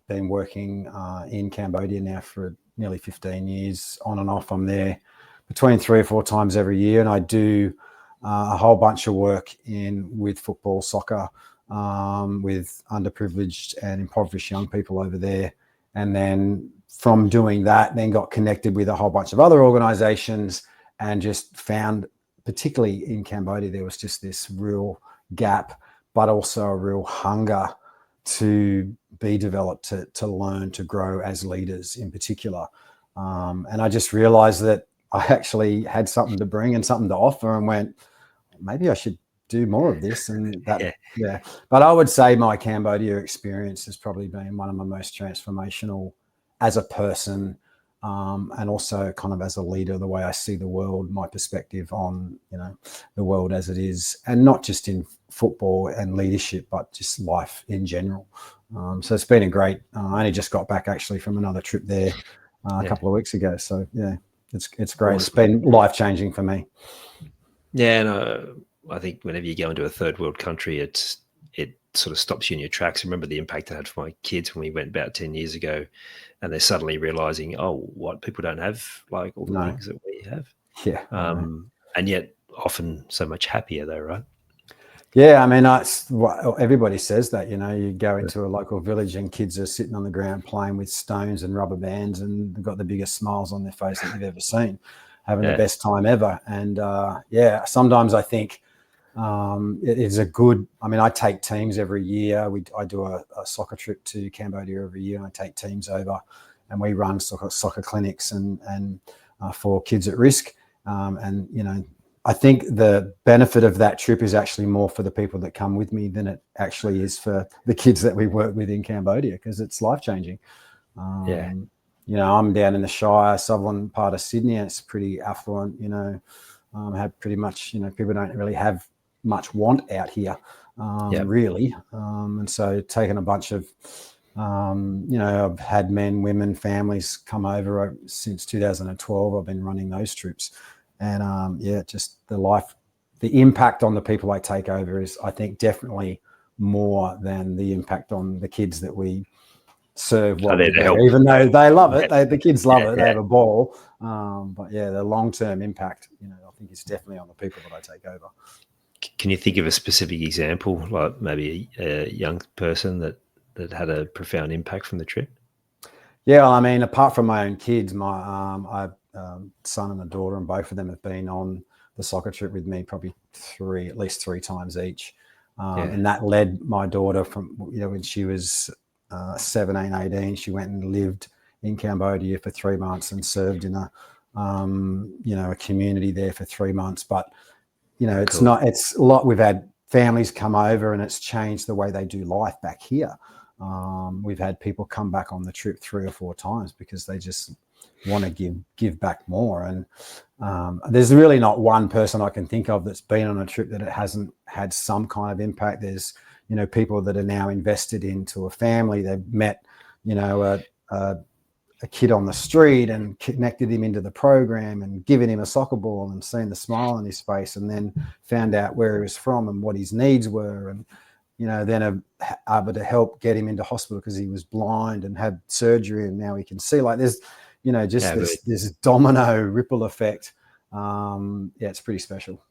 been working in Cambodia now for nearly 15 years, on and off. I'm there between 3 or 4 times every year, and I do a whole bunch of work with football, soccer, with underprivileged and impoverished young people over there. And then from doing that, then got connected with a whole bunch of other organizations, and just found, particularly in Cambodia, there was just this real gap, but also a real hunger to be developed, to learn, to grow as leaders in particular. And I just realized that I actually had something to bring and something to offer, and went, maybe I should do more of this. And that, yeah. But I would say my Cambodia experience has probably been one of my most transformational as a person, and also kind of as a leader, the way I see the world, my perspective on, the world as it is, and not just in football and leadership, but just life in general. So it's been a great, I only just got back actually from another trip there a couple of weeks ago. So yeah, it's great. Awesome. It's been life-changing for me. Yeah, and I think whenever you go into a third world country, it sort of stops you in your tracks. I remember the impact it had for my kids when we went about 10 years ago, and they're suddenly realizing, oh, what, people don't have like all the things that we have. Yeah. And yet often so much happier though, right? Yeah, I mean, everybody says that, you go into a local village and kids are sitting on the ground playing with stones and rubber bands, and they've got the biggest smiles on their face that you've ever seen, having the best time ever. And sometimes I think it is a good, I take teams every year. I do a soccer trip to Cambodia every year, and I take teams over, and we run soccer clinics and for kids at risk. I think the benefit of that trip is actually more for the people that come with me than it actually is for the kids that we work with in Cambodia, because it's life-changing. I'm down in the Shire, southern part of Sydney, and it's pretty affluent, have pretty much, people don't really have much want out here, really. And so taking a bunch of, I've had men, women, families come over since 2012. I've been running those trips. And just the impact on the people I take over is, I think, definitely more than the impact on the kids that we serve. Even though they love it, the kids love it, they have a ball. But the long-term impact, I think is definitely on the people that I take over. Can you think of a specific example, like maybe a young person that had a profound impact from the trip? Yeah, well, apart from my own kids, my son and a daughter, and both of them have been on the soccer trip with me probably at least three times each. And that led my daughter from, when she was 17, 18, she went and lived in Cambodia for 3 months and served in a community there for 3 months. But, it's a lot. We've had families come over, and it's changed the way they do life back here. We've had people come back on the trip 3 or 4 times because they just want to give back more. And there's really not one person I can think of that's been on a trip that it hasn't had some kind of impact. There's people that are now invested into a family. They've met a kid on the street and connected him into the program and given him a soccer ball and seen the smile on his face, and then found out where he was from and what his needs were, and then able to help get him into hospital because he was blind and had surgery and now he can see. Like there's this domino ripple effect. It's pretty special.